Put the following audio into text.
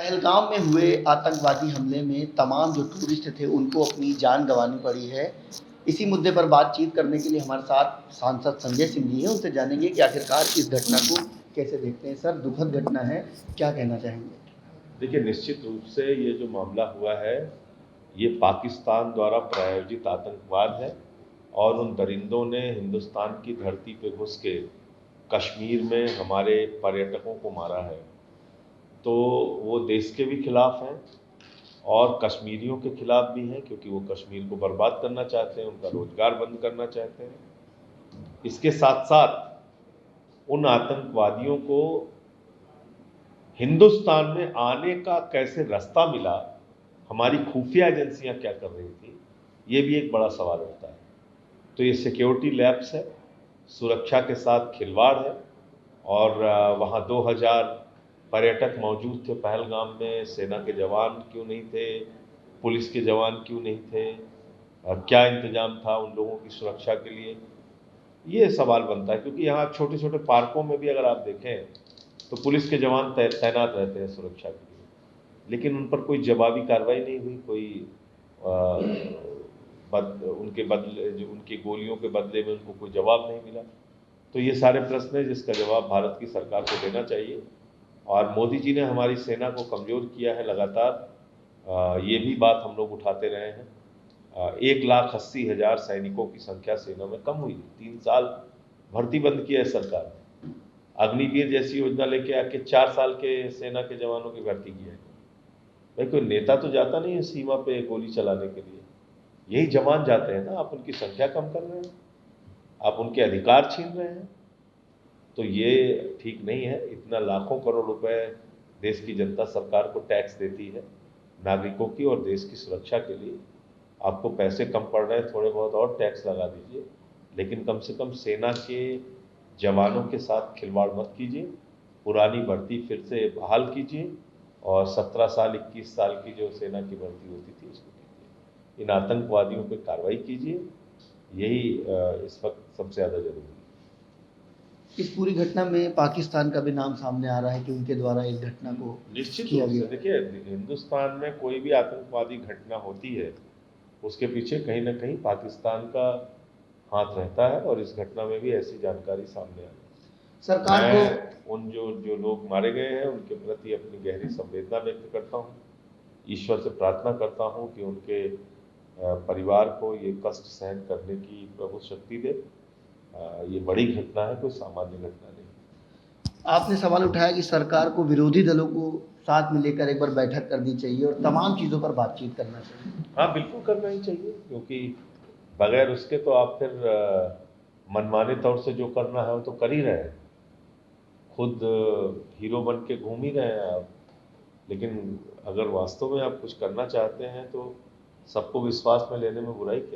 पहलगाम में हुए आतंकवादी हमले में तमाम जो टूरिस्ट थे उनको अपनी जान गंवानी पड़ी है। इसी मुद्दे पर बातचीत करने के लिए हमारे साथ सांसद संजय सिंह जी हैं। उनसे जानेंगे कि आखिरकार इस घटना को कैसे देखते हैं। सर, दुखद घटना है, क्या कहना चाहेंगे? देखिए, निश्चित रूप से ये जो मामला हुआ है, ये पाकिस्तान द्वारा प्रायोजित आतंकवाद है और उन दरिंदों ने हिंदुस्तान की धरती पे घुस के कश्मीर में हमारे पर्यटकों को मारा है। तो वो देश के भी खिलाफ हैं और कश्मीरियों के खिलाफ भी हैं, क्योंकि वो कश्मीर को बर्बाद करना चाहते हैं, उनका रोजगार बंद करना चाहते हैं। इसके साथ साथ उन आतंकवादियों को हिंदुस्तान में आने का कैसे रास्ता मिला, हमारी खुफिया एजेंसियां क्या कर रही थी, ये भी एक बड़ा सवाल उठता है। तो ये सिक्योरिटी लैप्स है, सुरक्षा के साथ खिलवाड़ है। और वहाँ 2000 पर्यटक मौजूद थे पहलगाम में, सेना के जवान क्यों नहीं थे, पुलिस के जवान क्यों नहीं थे, क्या इंतजाम था उन लोगों की सुरक्षा के लिए, ये सवाल बनता है। क्योंकि यहाँ छोटे छोटे पार्कों में भी अगर आप देखें तो पुलिस के जवान तैनात रहते हैं सुरक्षा के लिए, लेकिन उन पर कोई जवाबी कार्रवाई नहीं हुई, कोई उनके बदले, जो उनकी गोलियों के बदले में उनको कोई जवाब नहीं मिला। तो ये सारे प्रश्न हैं जिसका जवाब भारत की सरकार को देना चाहिए। और मोदी जी ने हमारी सेना को कमज़ोर किया है लगातार, ये भी बात हम लोग उठाते रहे हैं। 1,80,000 सैनिकों की संख्या सेना में कम हुई, 3 साल भर्ती बंद किया है सरकार ने। अग्निवीर जैसी योजना लेके आके 4 साल के सेना के जवानों की भर्ती किया है। भाई, कोई नेता तो जाता नहीं है सीमा पे गोली चलाने के लिए, यही जवान जाते हैं ना। आप उनकी संख्या कम कर रहे हैं, आप उनके अधिकार छीन रहे हैं, तो ये ठीक नहीं है। इतना लाखों करोड़ रुपए देश की जनता सरकार को टैक्स देती है नागरिकों की और देश की सुरक्षा के लिए। आपको पैसे कम पड़ रहे हैं, थोड़े बहुत और टैक्स लगा दीजिए, लेकिन कम से कम सेना के जवानों के साथ खिलवाड़ मत कीजिए। पुरानी भर्ती फिर से बहाल कीजिए और 17 साल 21 साल की जो सेना की भर्ती होती थी उसको कीजिए। इन आतंकवादियों पर कार्रवाई कीजिए, यही इस वक्त सबसे ज़्यादा जरूरी है। इस पूरी घटना में पाकिस्तान का भी नाम सामने आ रहा है कि उनके द्वारा इस घटना को निश्चित किया रूप से गया। देखिए, हिंदुस्तान में कोई भी आतंकवादी घटना होती है, उसके पीछे कहीं ना कहीं पाकिस्तान का हाथ रहता है और इस घटना में भी ऐसी जानकारी सामने आई। सरकार को मैं उन जो जो लोग मारे गए हैं उनके प्रति अपनी गहरी संवेदना व्यक्त करता हूँ। ईश्वर से प्रार्थना करता हूँ कि उनके परिवार को ये कष्ट सहन करने की प्रभु शक्ति दे। ये बड़ी घटना है, कोई सामान्य घटना नहीं। आपने सवाल उठाया कि सरकार को विरोधी दलों को साथ में लेकर एक बार बैठक करनी चाहिए और तमाम चीज़ों पर बातचीत करना चाहिए। हाँ, बिल्कुल करना ही चाहिए, क्योंकि बगैर उसके तो आप फिर मनमाने तौर से जो करना है वो तो कर ही रहे हैं। खुद हीरो बन के घूम ही रहे हैं आप, लेकिन अगर वास्तव में आप कुछ करना चाहते हैं तो सबको विश्वास में लेने में बुराई